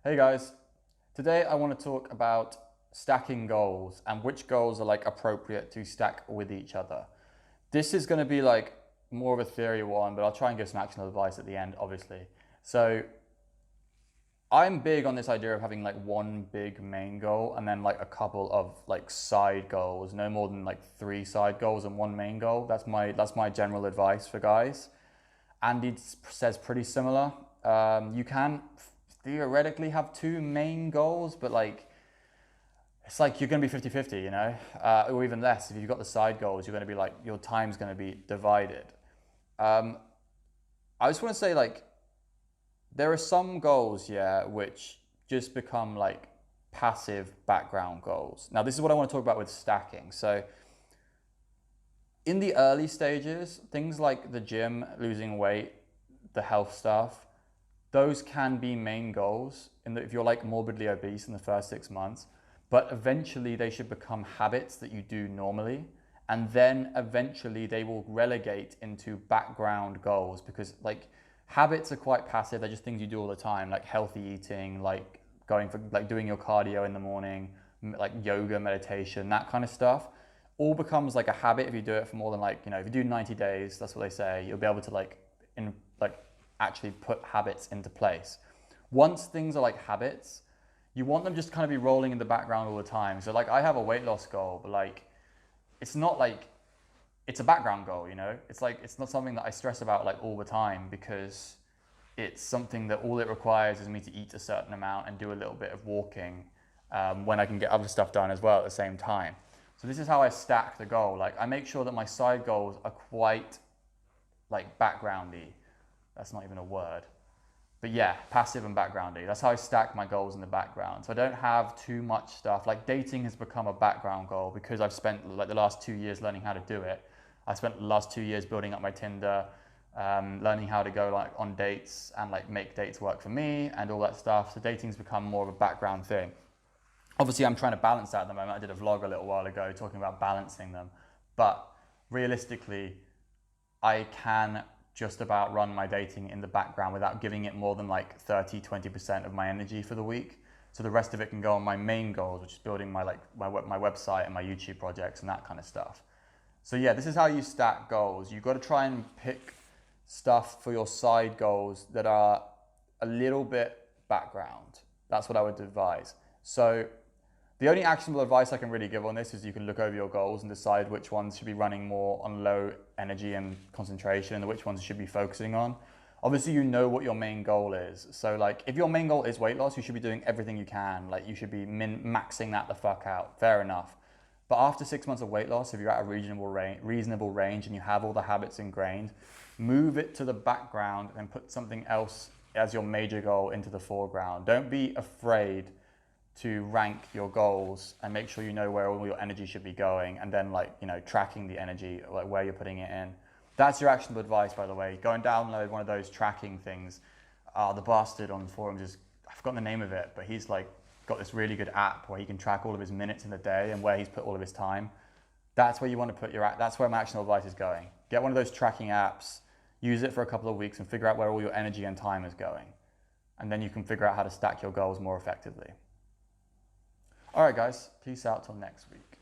Hey guys, today I want to talk about stacking goals and which goals are like appropriate to stack with each other. This is going to be like more of a theory one, but I'll try and give some actionable advice at the end, obviously. So I'm big on this idea of having like one big main goal and then like a couple of like side goals, no more than like three side goals and one main goal. That's my general advice for guys. Andy says pretty similar. You can theoretically have two main goals, but like it's like you're going to be 50-50, you know, or even less. If you've got the side goals, you're going to be like your time's going to be divided. Um, I just want to say like there are some goals, yeah, which just become like passive background goals. Now, this is what I want to talk about with stacking. So in the early stages, things like the gym, losing weight, the health stuff, those can be main goals in that if you're like morbidly obese in the first 6 months, but eventually they should become habits that you do normally. And then eventually they will relegate into background goals because like habits are quite passive. They're just things you do all the time, like healthy eating, like going for like doing your cardio in the morning, like yoga, meditation, that kind of stuff all becomes like a habit if you do it for more than like, if you do 90 days, that's what they say, you'll be able to like actually put habits into place. Once things are like habits, you want them just kind of be rolling in the background all the time. So like I have a weight loss goal, but like it's not like it's a background goal, you know? It's like it's not something that I stress about like all the time because it's something that all it requires is me to eat a certain amount and do a little bit of walking when I can get other stuff done as well at the same time. So this is how I stack the goal. Like I make sure that my side goals are quite like backgroundy. That's not even a word. But yeah, passive and backgroundy. That's how I stack my goals in the background. So I don't have too much stuff. Like dating has become a background goal because I've spent like the last 2 years learning how to do it. I spent the last 2 years building up my Tinder, learning how to go like on dates and like make dates work for me and all that stuff. So dating's become more of a background thing. Obviously, I'm trying to balance that at the moment. I did a vlog a little while ago talking about balancing them. But realistically, I can just about run my dating in the background without giving it more than like 30-20% of my energy for the week. So the rest of it can go on my main goals, which is building my website and my YouTube projects and that kind of stuff. So yeah, this is how you stack goals. You've got to try and pick stuff for your side goals that are a little bit background. That's what I would advise. So the only actionable advice I can really give on this is you can look over your goals and decide which ones should be running more on low energy and concentration and which ones you should be focusing on. Obviously, you know what your main goal is. So like if your main goal is weight loss, you should be doing everything you can. Like you should be maxing that the fuck out. Fair enough. But after 6 months of weight loss, if you're at a reasonable range and you have all the habits ingrained, move it to the background and put something else as your major goal into the foreground. Don't be afraid to rank your goals and make sure you know where all your energy should be going and then tracking the energy, like where you're putting it in. That's your actionable advice, by the way. Go and download one of those tracking things. The bastard on the forums I've forgotten the name of it, but he's like got this really good app where he can track all of his minutes in the day and where he's put all of his time. That's where you want to put that's where my actionable advice is going. Get one of those tracking apps, use it for a couple of weeks and figure out where all your energy and time is going. And then you can figure out how to stack your goals more effectively. All right, guys, peace out till next week.